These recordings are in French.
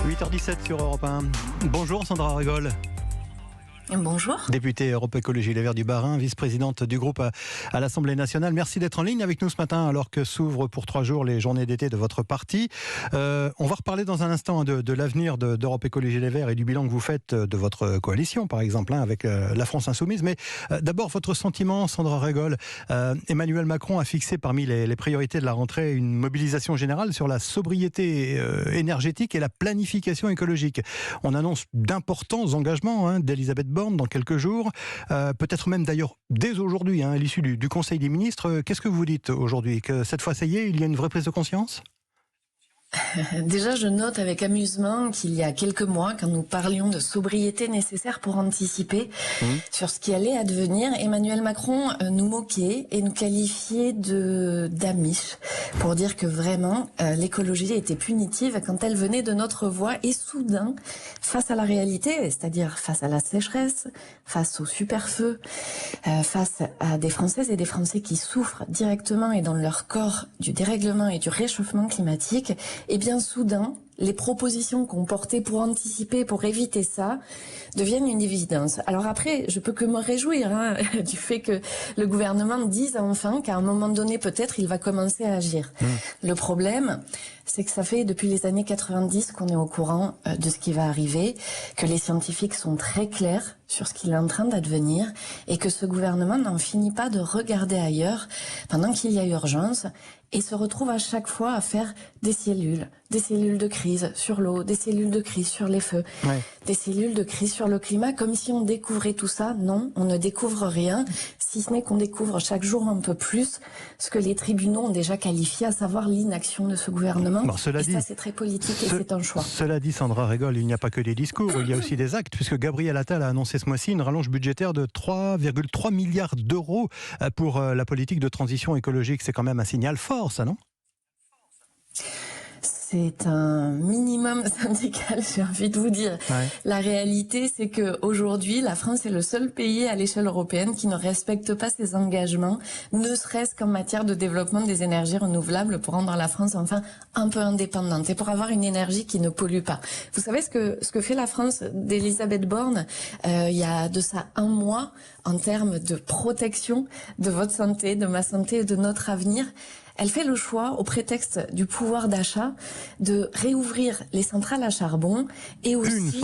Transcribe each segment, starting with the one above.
8h17 sur Europe 1. Bonjour Sandra Rigol. Bonjour. Députée Europe Écologie Les Verts du Bas-Rhin, vice-présidente du groupe à l'Assemblée nationale. Merci d'être en ligne avec nous ce matin alors que s'ouvrent pour 3 jours les journées d'été de votre parti. On va reparler dans un instant de l'avenir d'Europe Écologie Les Verts et du bilan que vous faites de votre coalition, par exemple, avec la France Insoumise. Mais d'abord, votre sentiment, Sandra Rigol. Emmanuel Macron a fixé parmi les priorités de la rentrée une mobilisation générale sur la sobriété énergétique et la planification écologique. On annonce d'importants engagements d'Elisabeth Borne dans quelques jours, peut-être même d'ailleurs dès aujourd'hui, à l'issue du Conseil des ministres. Qu'est-ce que vous dites aujourd'hui? Que cette fois, ça y est, il y a une vraie prise de conscience? Déjà, je note avec amusement qu'il y a quelques mois, quand nous parlions de sobriété nécessaire pour anticiper sur ce qui allait advenir, Emmanuel Macron nous moquait et nous qualifiait d'amiches pour dire que vraiment l'écologie était punitive quand elle venait de notre voix. Et soudain, face à la réalité, c'est-à-dire face à la sécheresse, face au super-feu, face à des Françaises et des Français qui souffrent directement et dans leur corps du dérèglement et du réchauffement climatique, et bien soudain, les propositions qu'on portait pour anticiper, pour éviter ça, deviennent une évidence. Alors après, je peux que me réjouir du fait que le gouvernement dise enfin qu'à un moment donné, peut-être, il va commencer à agir. Le problème, c'est que ça fait depuis les années 90 qu'on est au courant de ce qui va arriver, que les scientifiques sont très clairs sur ce qu'il est en train d'advenir et que ce gouvernement n'en finit pas de regarder ailleurs pendant qu'il y a urgence et se retrouve à chaque fois à faire des cellules de crise sur l'eau, des cellules de crise sur les feux, des cellules de crise sur le climat, comme si on découvrait tout ça. Non, on ne découvre rien, si ce n'est qu'on découvre chaque jour un peu plus ce que les tribunaux ont déjà qualifié, à savoir l'inaction de ce gouvernement. Bon, ça, c'est très politique et c'est un choix. Cela dit, Sandra Rigol, il n'y a pas que des discours, il y a aussi des actes, puisque Gabriel Attal a annoncé ce mois-ci une rallonge budgétaire de 3,3 milliards d'euros pour la politique de transition écologique. C'est quand même un signal fort, ça, non ? C'est un minimum syndical, j'ai envie de vous dire. La réalité, c'est que aujourd'hui, la France est le seul pays à l'échelle européenne qui ne respecte pas ses engagements, ne serait-ce qu'en matière de développement des énergies renouvelables pour rendre la France enfin un peu indépendante et pour avoir une énergie qui ne pollue pas. Vous savez ce que fait la France d'Elisabeth Borne il y a de ça un mois en termes de protection de votre santé, de ma santé et de notre avenir? Elle fait le choix, au prétexte du pouvoir d'achat, de réouvrir les centrales à charbon et aussi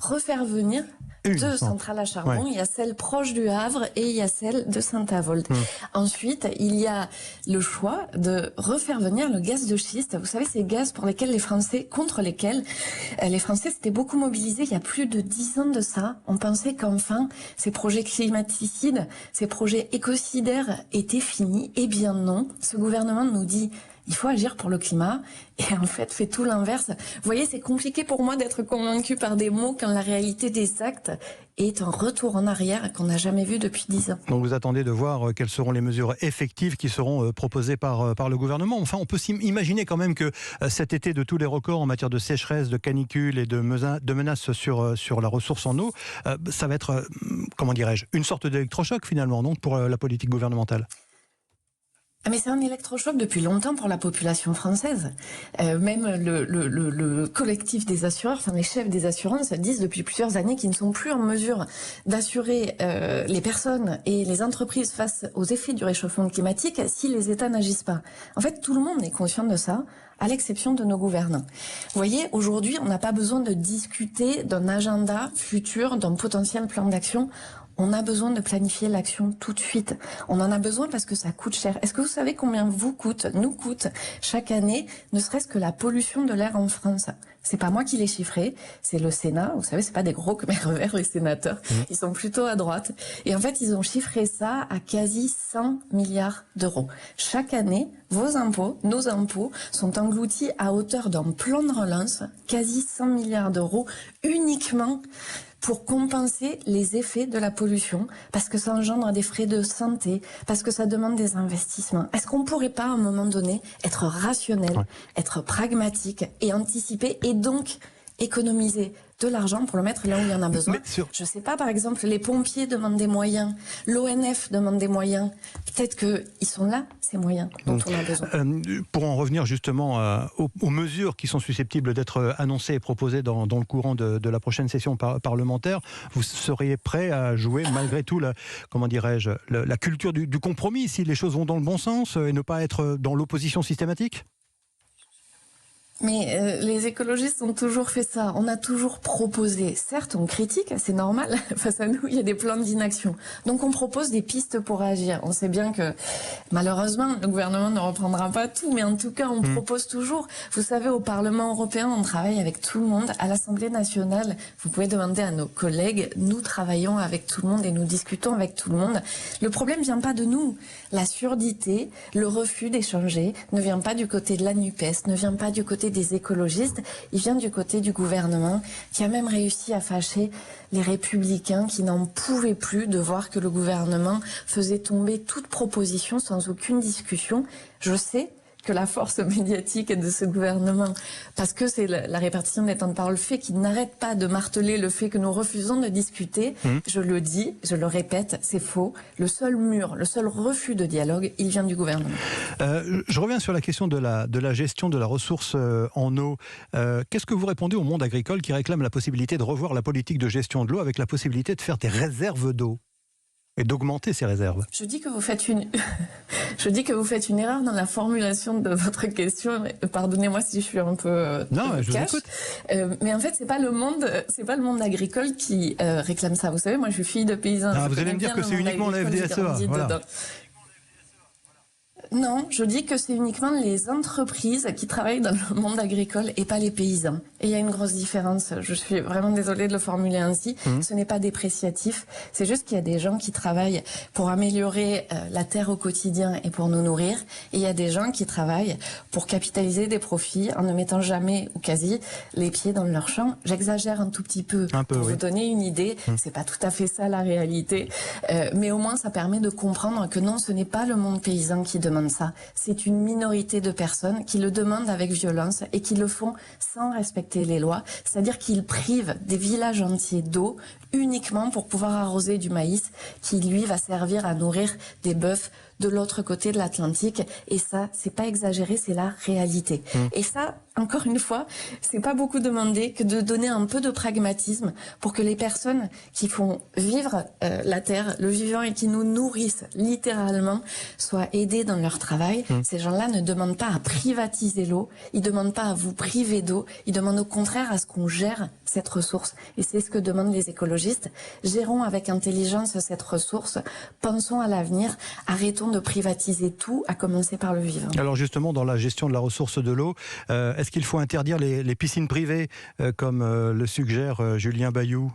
refaire venir deux centrales à charbon. Il y a celle proche du Havre et il y a celle de Saint-Avold. Ensuite, il y a le choix de refaire venir le gaz de schiste. Vous savez, ces gaz contre lesquels les Français s'étaient beaucoup mobilisés il y a plus de 10 ans de ça. On pensait qu'enfin, ces projets climaticides, ces projets écocidaires étaient finis. Eh bien non, ce gouvernement nous dit il faut agir pour le climat et en fait fait tout l'inverse. Vous voyez, c'est compliqué pour moi d'être convaincu par des mots quand la réalité des actes est un retour en arrière qu'on n'a jamais vu depuis 10 ans. Donc vous attendez de voir quelles seront les mesures effectives qui seront proposées par le gouvernement. Enfin, on peut s'imaginer quand même que cet été de tous les records en matière de sécheresse, de canicule et de menaces sur la ressource en eau, ça va être, comment dirais-je, une sorte d'électrochoc finalement, donc pour la politique gouvernementale. Mais c'est un électrochoc depuis longtemps pour la population française. Même le collectif des assureurs, enfin les chefs des assurances disent depuis plusieurs années qu'ils ne sont plus en mesure d'assurer les personnes et les entreprises face aux effets du réchauffement climatique si les États n'agissent pas. En fait, tout le monde est conscient de ça, à l'exception de nos gouvernants. Vous voyez, aujourd'hui, on n'a pas besoin de discuter d'un agenda futur, d'un potentiel plan d'action. On a besoin de planifier l'action tout de suite. On en a besoin parce que ça coûte cher. Est-ce que vous savez combien nous coûte chaque année, ne serait-ce que la pollution de l'air en France? C'est pas moi qui l'ai chiffré, c'est le Sénat. Vous savez, c'est pas des gros khmers verts, les sénateurs. Ils sont plutôt à droite. Et en fait, ils ont chiffré ça à quasi 100 milliards d'euros. Chaque année, vos impôts, nos impôts, sont engloutis à hauteur d'un plan de relance, quasi 100 milliards d'euros, uniquement pour compenser les effets de la pollution, parce que ça engendre des frais de santé, parce que ça demande des investissements. Est-ce qu'on ne pourrait pas, à un moment donné, être rationnel, être pragmatique et anticiper, et donc économiser de l'argent pour le mettre là où il y en a besoin. Je sais pas, par exemple, les pompiers demandent des moyens, l'ONF demande des moyens. Peut-être qu'ils sont là, ces moyens dont on a besoin. Pour en revenir justement aux mesures qui sont susceptibles d'être annoncées et proposées dans le courant de la prochaine session parlementaire, vous seriez prêt à jouer malgré tout la culture du compromis si les choses vont dans le bon sens et ne pas être dans l'opposition systématique ? Mais les écologistes ont toujours fait ça. On a toujours proposé. Certes, on critique, c'est normal. Face à nous, il y a des plans d'inaction. Donc, on propose des pistes pour agir. On sait bien que, malheureusement, le gouvernement ne reprendra pas tout, mais en tout cas, on propose toujours. Vous savez, au Parlement européen, on travaille avec tout le monde. À l'Assemblée nationale, vous pouvez demander à nos collègues. Nous travaillons avec tout le monde et nous discutons avec tout le monde. Le problème vient pas de nous. La surdité, le refus d'échanger ne vient pas du côté de la NUPES, ne vient pas du côté des écologistes, il vient du côté du gouvernement qui a même réussi à fâcher les républicains qui n'en pouvaient plus de voir que le gouvernement faisait tomber toute proposition sans aucune discussion. Je sais que la force médiatique de ce gouvernement, parce que c'est la répartition des temps de parole fait qu'il n'arrête pas de marteler le fait que nous refusons de discuter. Je le dis, je le répète, c'est faux. Le seul mur, le seul refus de dialogue, il vient du gouvernement. Je reviens sur la question de la gestion de la ressource en eau. Qu'est-ce que vous répondez au monde agricole qui réclame la possibilité de revoir la politique de gestion de l'eau avec la possibilité de faire des réserves d'eau et d'augmenter ces réserves? Je dis que vous faites une erreur dans la formulation de votre question. Pardonnez-moi si je suis un peu non, je vous écoute. Mais en fait, c'est pas le monde agricole qui réclame ça. Vous savez, moi, je suis fille de paysan. Vous allez me dire que c'est uniquement la FDSEA. Voilà. Non, je dis que c'est uniquement les entreprises qui travaillent dans le monde agricole et pas les paysans. Et il y a une grosse différence. Je suis vraiment désolée de le formuler ainsi. Ce n'est pas dépréciatif. C'est juste qu'il y a des gens qui travaillent pour améliorer la terre au quotidien et pour nous nourrir. Et il y a des gens qui travaillent pour capitaliser des profits en ne mettant jamais ou quasi les pieds dans leur champ. J'exagère un tout petit peu pour vous donner une idée. C'est pas tout à fait ça la réalité. Mais au moins ça permet de comprendre que non, ce n'est pas le monde paysan qui demande ça. C'est une minorité de personnes qui le demandent avec violence et qui le font sans respecter les lois. C'est-à-dire qu'ils privent des villages entiers d'eau uniquement pour pouvoir arroser du maïs qui, lui, va servir à nourrir des bœufs de l'autre côté de l'Atlantique. Et ça, c'est pas exagéré, c'est la réalité. Et ça, encore une fois, c'est pas beaucoup demandé que de donner un peu de pragmatisme pour que les personnes qui font vivre la terre, le vivant et qui nous nourrissent littéralement soient aidées dans leur travail. Ces gens-là ne demandent pas à privatiser l'eau, ils demandent pas à vous priver d'eau, ils demandent au contraire à ce qu'on gère cette ressource. Et c'est ce que demandent les écologistes. Gérons avec intelligence cette ressource, pensons à l'avenir, arrêtons de privatiser tout, à commencer par le vivant. Alors justement, dans la gestion de la ressource de l'eau, est-ce qu'il faut interdire les piscines privées, comme le suggère Julien Bayou ?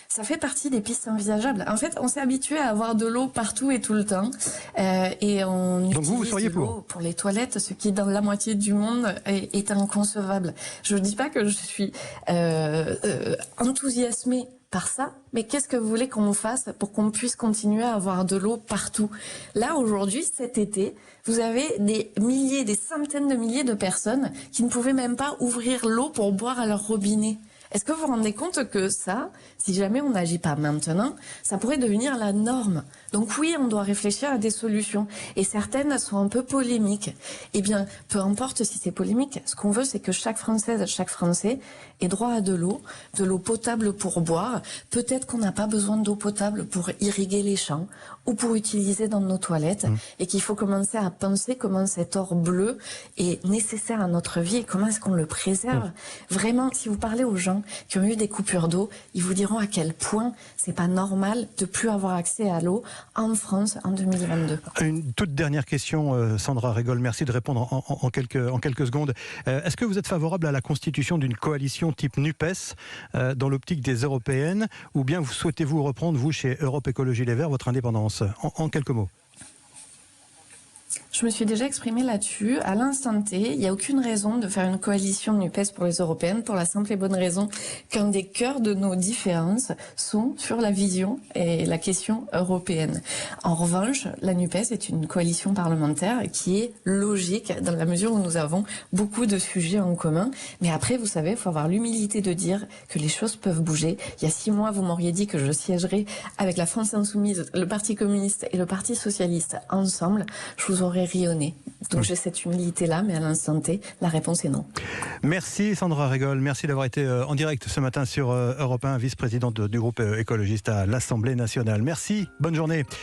Ça fait partie des pistes envisageables. En fait, on s'est habitué à avoir de l'eau partout et tout le temps. Et on Donc utilise vous seriez de l'eau pour les toilettes, ce qui, dans la moitié du monde, est inconcevable. Je ne dis pas que je suis enthousiasmée par ça, mais qu'est-ce que vous voulez qu'on fasse pour qu'on puisse continuer à avoir de l'eau partout? Là, aujourd'hui, cet été, vous avez des milliers, des centaines de milliers de personnes qui ne pouvaient même pas ouvrir l'eau pour boire à leur robinet. Est-ce que vous vous rendez compte que ça, si jamais on n'agit pas maintenant, ça pourrait devenir la norme? Donc oui, on doit réfléchir à des solutions. Et certaines sont un peu polémiques. Eh bien, peu importe si c'est polémique, ce qu'on veut, c'est que chaque Française, chaque Français ait droit à de l'eau potable pour boire. Peut-être qu'on n'a pas besoin d'eau potable pour irriguer les champs ou pour utiliser dans nos toilettes. Et qu'il faut commencer à penser comment cet or bleu est nécessaire à notre vie et comment est-ce qu'on le préserve. Vraiment, si vous parlez aux gens qui ont eu des coupures d'eau, ils vous diront à quel point c'est pas normal de plus avoir accès à l'eau en France en 2022. Une toute dernière question, Sandra Régol, merci de répondre en quelques secondes. Est-ce que vous êtes favorable à la constitution d'une coalition type NUPES dans l'optique des européennes, ou bien souhaitez-vous reprendre, vous, chez Europe Écologie Les Verts, votre indépendance? En quelques mots. Je me suis déjà exprimée là-dessus. À l'instant T, il n'y a aucune raison de faire une coalition NUPES pour les européennes, pour la simple et bonne raison qu'un des cœurs de nos différences sont sur la vision et la question européenne. En revanche, la NUPES est une coalition parlementaire qui est logique dans la mesure où nous avons beaucoup de sujets en commun. Mais après, vous savez, il faut avoir l'humilité de dire que les choses peuvent bouger. Il y a 6 mois, vous m'auriez dit que je siégerais avec la France Insoumise, le Parti communiste et le Parti socialiste ensemble. Je vous aurais rayonné. Donc j'ai cette humilité-là, mais à l'instant T, la réponse est non. Merci Sandra Régol, merci d'avoir été en direct ce matin sur Europe 1, vice-présidente du groupe écologiste à l'Assemblée nationale. Merci, bonne journée.